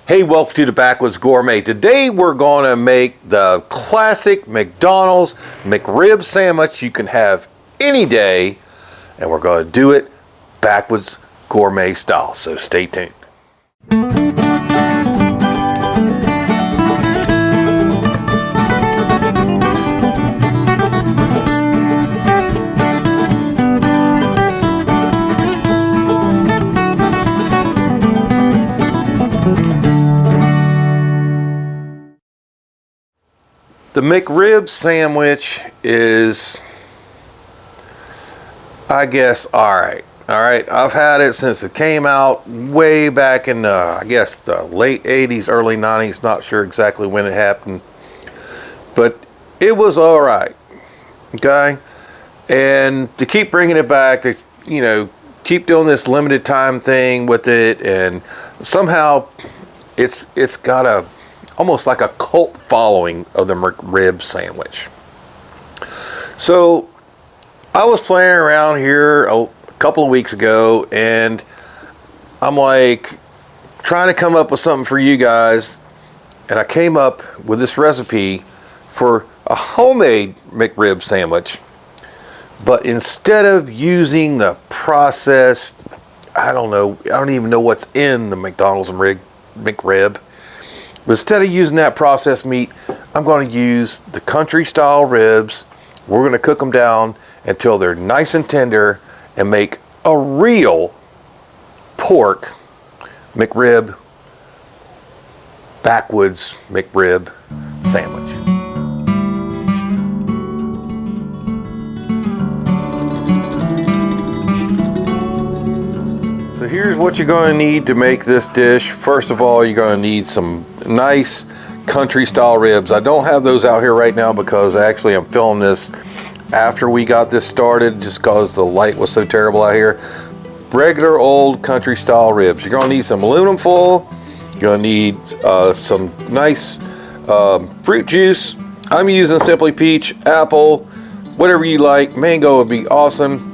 Hey, welcome to the Backwoods Gourmet. Today we're going to make the classic McDonald's McRib sandwich you can have any day, and we're going to do it Backwoods Gourmet style, so stay tuned. The McRib sandwich is, I guess, all right. I've had it since it came out way back in, I guess, the late 80s, early 90s. Not sure exactly when it happened. But it was all right. Okay? And to keep bringing it back, to, keep doing this limited time thing with it. And somehow it's got a almost like a cult following of the McRib sandwich. So I was playing around here a couple of weeks ago, and I'm like trying to come up with something for you guys, and I came up with this recipe for a homemade McRib sandwich, but instead of using the processed, I don't even know what's in the McDonald's McRib. But instead of using that processed meat, I'm going to use the country style ribs. We're going to cook them down until they're nice and tender and make a real pork McRib, backwoods McRib sandwich. So here's what you're going to need to make this dish. First of all, you're going to need some nice country style ribs. I don't have those out here right now because actually I'm filming this after we got this started just because the light was so terrible out here. Regular old country style ribs. You're going to need some aluminum foil. You're going to need some nice fruit juice. I'm using Simply Peach, apple, whatever you like. Mango would be awesome.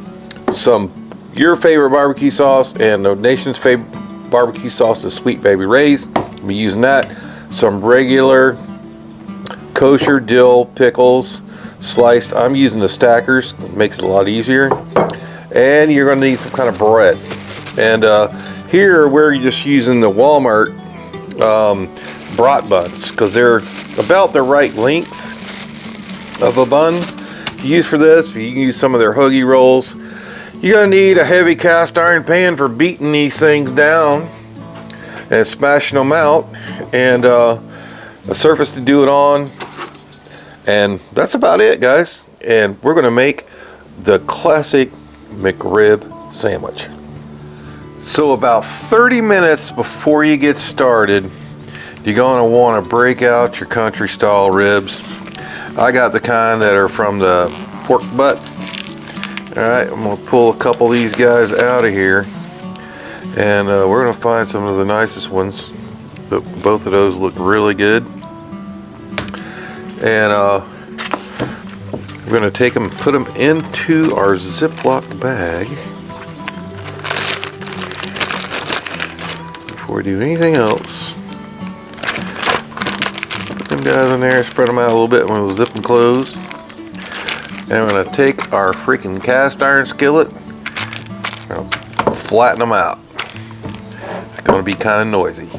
Your favorite barbecue sauce, and the nation's favorite barbecue sauce is Sweet Baby Ray's. I'll be using that. Some regular kosher dill pickles sliced. I'm using the stackers. It makes it a lot easier. And you're going to need some kind of bread. And here we're just using the Walmart brat buns because they're about the right length of a bun to use for this. You can use some of their hoagie rolls. You're going to need a heavy cast iron pan for beating these things down and smashing them out, and a surface to do it on, and that's about it, guys. And we're going to make the classic McRib sandwich. So about 30 minutes before you get started, you're going to want to break out your country style ribs. I got the kind that are from the pork butt. Alright, I'm going to pull a couple of these guys out of here, and we're going to find some of the nicest ones. Both of those look really good. And we're going to take them and put them into our Ziploc bag before we do anything else. Put them guys in there, spread them out a little bit, and we'll zip them closed. And we're going to take our freaking cast iron skillet and flatten them out. It's going to be kind of noisy.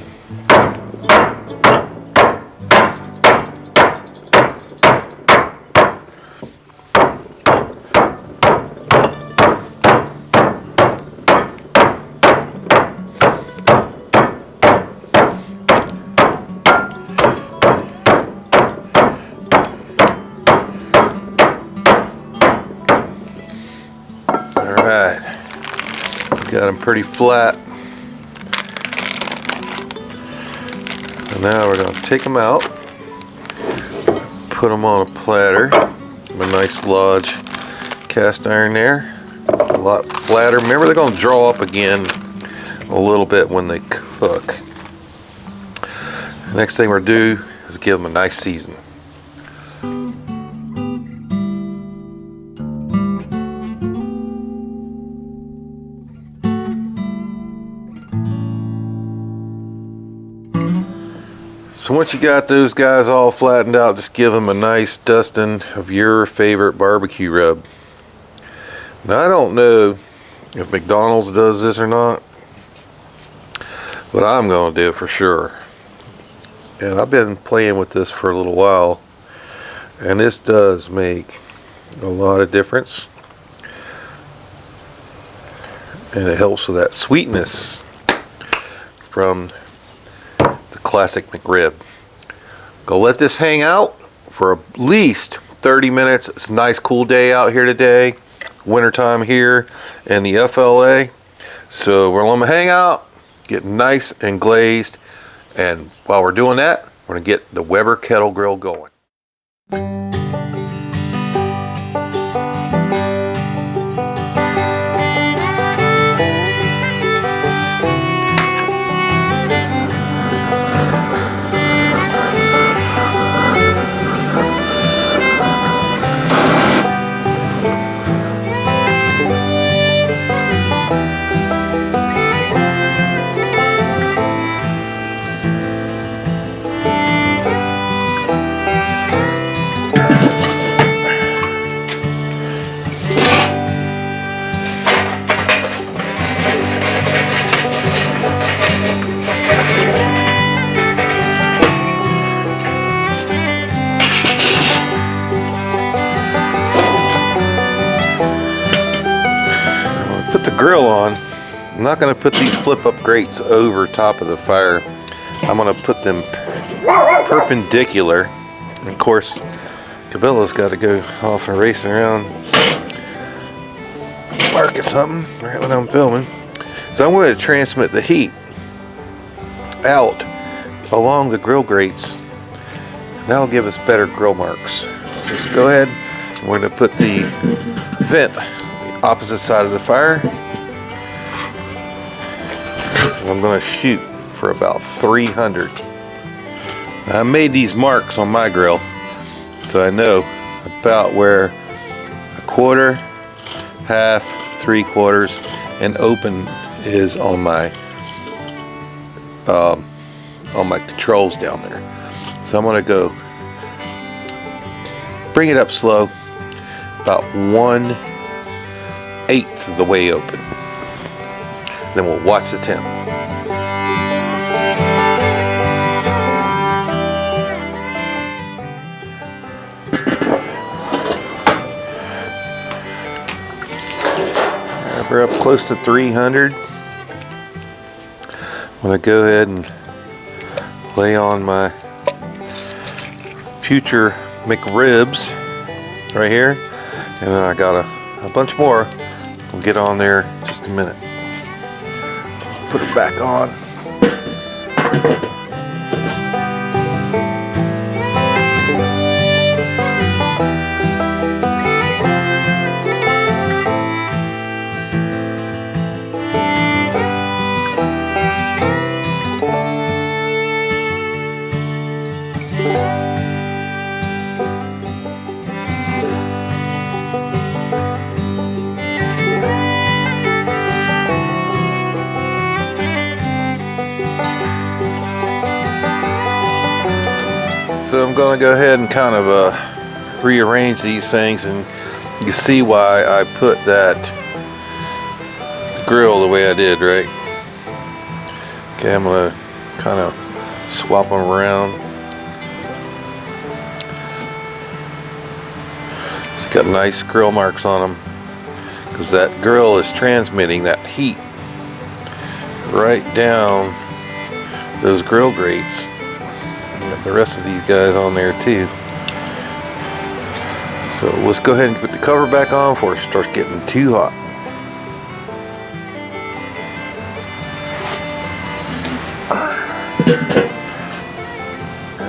Alright, got them pretty flat. And now we're going to take them out, put them on a platter, a nice large cast iron there, a lot flatter. Remember, they're going to draw up again a little bit when they cook. The next thing we're going to do is give them a nice season. So once you got those guys all flattened out, just give them a nice dusting of your favorite barbecue rub. Now I don't know if McDonald's does this or not, but I'm going to do it for sure. And I've been playing with this for a little while, and this does make a lot of difference. And it helps with that sweetness from the classic McRib. Go let this hang out for at least 30 minutes. It's a nice cool day out here today. Wintertime here in the FLA. So we're going to hang out, get nice and glazed. And while we're doing that, we're going to get the Webber Kettle Grill going. Put the grill on. I'm not going to put these flip-up grates over top of the fire. I'm going to put them perpendicular. And of course, Cabella's got to go off and racing around, barking something right when I'm filming. So I'm going to transmit the heat out along the grill grates. That'll give us better grill marks. Just go ahead. We're going to put the vent opposite side of the fire. I'm going to shoot for about 300. I made these marks on my grill so I know about where a quarter, half, 3/4 and open is on my controls down there. So I'm going to go bring it up slow, about 1/8 of the way open. Then we'll watch the temp. We're up close to 300. I'm going to go ahead and lay on my future McRibs right here, and then I got a bunch more. We'll get on there in just a minute. Put it back on. So I'm going to go ahead and kind of rearrange these things, and you see why I put that grill the way I did, right? Okay, I'm going to kind of swap them around. It's got nice grill marks on them because that grill is transmitting that heat right down those grill grates. Got the rest of these guys on there too. So let's go ahead and put the cover back on before it starts getting too hot.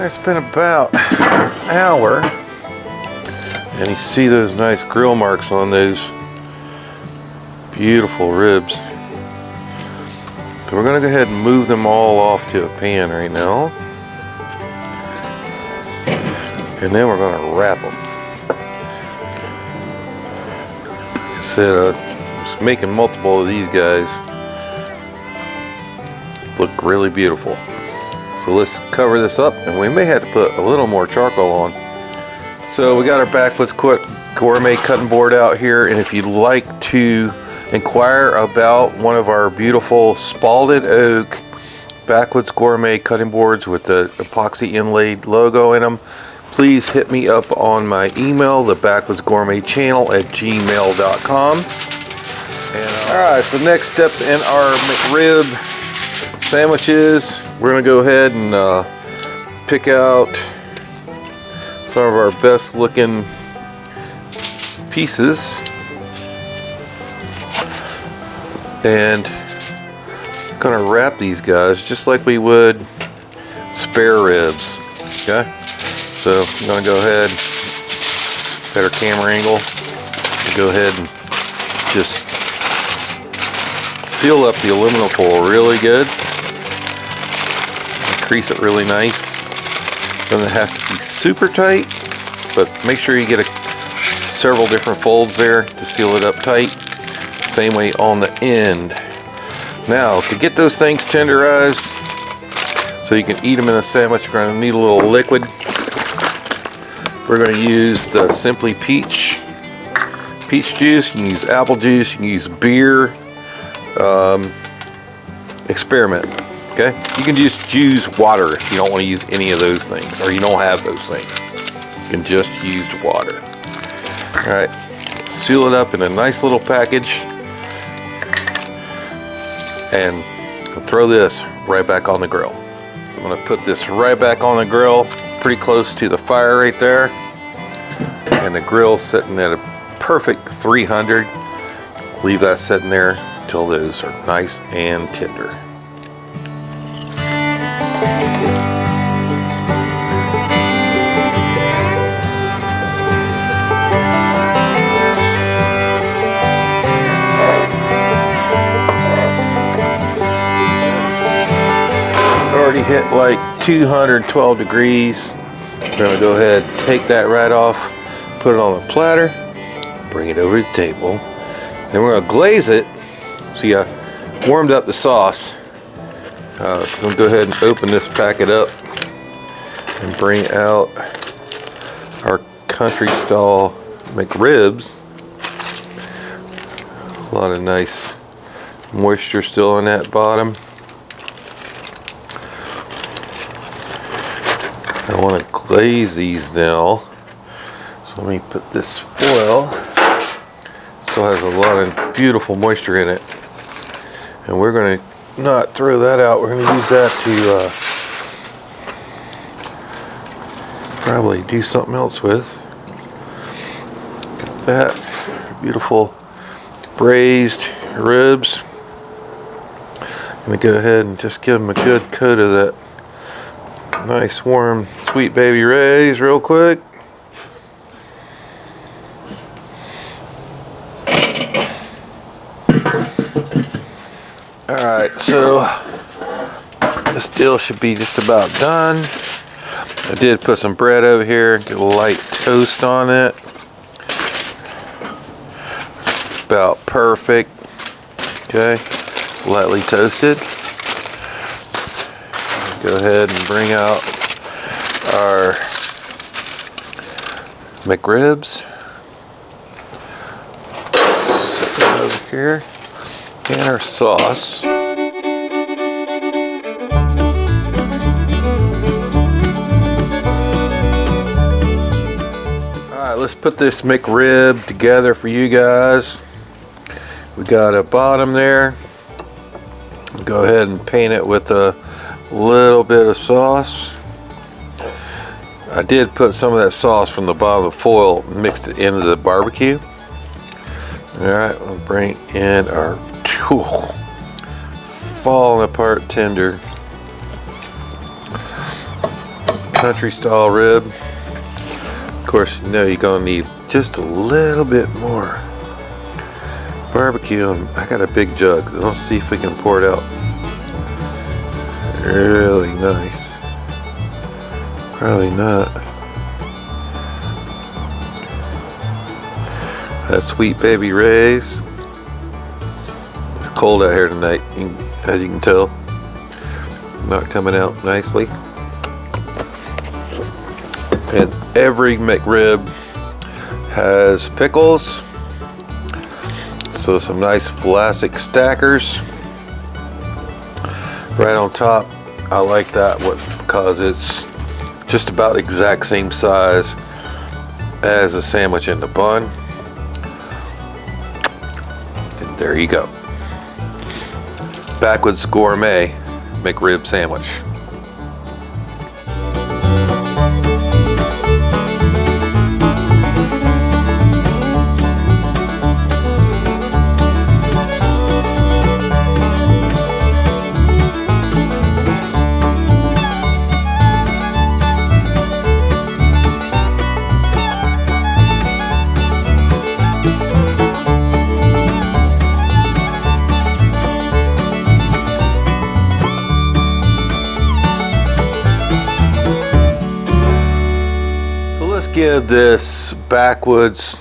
It's been about an hour, and you see those nice grill marks on those beautiful ribs. So we're going to go ahead and move them all off to a pan right now. And then we're going to wrap them. Like I said, I was making multiple of these guys look really beautiful. So So let's cover this up, and we may have to put a little more charcoal on. So we got our Backwoods Gourmet cutting board out here, and if you'd like to inquire about one of our beautiful spalted oak Backwoods Gourmet cutting boards with the epoxy inlaid logo in them, please hit me up on my email, the Backwoods Gourmet channel at gmail.com. Alright, so next step in our McRib sandwiches, we're going to go ahead and pick out some of our best looking pieces, and I'm going to wrap these guys just like we would spare ribs. Okay, so I'm going to go ahead, better camera angle, go ahead and just seal up the aluminum foil really good, crease it really nice. Doesn't have to be super tight, but make sure you get several different folds there to seal it up tight. Same way on the end. Now, to get those things tenderized so you can eat them in a sandwich, you're going to need a little liquid. We're going to use the Simply Peach juice. You can use apple juice, you can use beer. Experiment. Okay, you can just use water if you don't want to use any of those things, or you don't have those things. You can just use water. All right, seal it up in a nice little package, and I'll throw this right back on the grill. So I'm going to put this right back on the grill, pretty close to the fire right there, and the grill's sitting at a perfect 300. Leave that sitting there until those are nice and tender. Already hit like 212 degrees. We're going to go ahead and take that right off, put it on the platter, bring it over to the table. Then we're going to glaze it. See, I warmed up the sauce. I'm going to go ahead and open this packet up and bring out our country style McRibs. A lot of nice moisture still on that bottom. I want to glaze these now. So let me put this foil. Still has a lot of beautiful moisture in it. And we're going to not throw that out. We're going to use that to probably do something else with. Got that. Beautiful braised ribs. I'm going to go ahead and just give them a good coat of that nice warm Sweet Baby Ray's real quick. Alright, so this deal should be just about done. I did put some bread over here, get a light toast on it. About perfect. Okay, lightly toasted. Go ahead and bring out our McRibs. Set that over here. And our sauce. Alright, let's put this McRib together for you guys. We got a bottom there. Go ahead and paint it with a little bit of sauce. I did put some of that sauce from the bottom of the foil, mixed it into the barbecue. Alright, we'll bring in our falling apart tender country style rib. Of course, you know you're gonna need just a little bit more barbecue. I got a big jug. Let's see if we can pour it out. Really nice. Probably not. That Sweet Baby Ray's. It's cold out here tonight, as you can tell. not coming out nicely. And every McRib has pickles. So some nice plastic stackers right on top. I like that one because it's just about the exact same size as a sandwich in the bun. And there you go. Backwoods Gourmet McRib sandwich. Give this Backwoods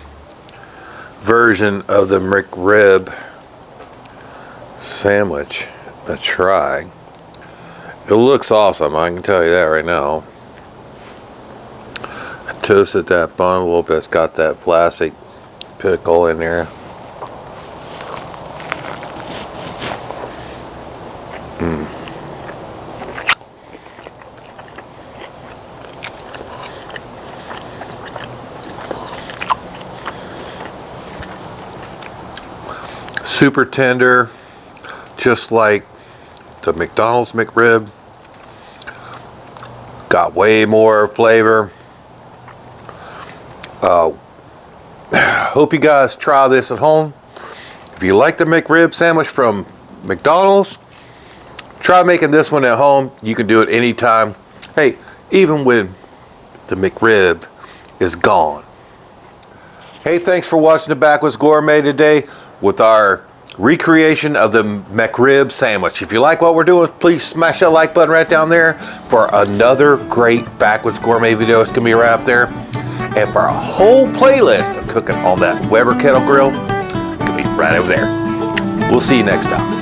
version of the McRib sandwich a try. It looks awesome, I can tell you that right now. I toasted that bun a little bit. It's got that plastic pickle in there. Super tender, just like the McDonald's McRib. Got way more flavor. Hope you guys try this at home. If you like the McRib sandwich from McDonald's, try making this one at home. You can do it anytime. Hey, even when the McRib is gone. Hey, thanks for watching the Backwoods Gourmet today with our recreation of the McRib sandwich. If you like what we're doing, please smash that like button right down there for another great Backwoods Gourmet video. It's gonna be right up there. And for a whole playlist of cooking on that Webber Kettle Grill, it's gonna be right over there. We'll see you next time.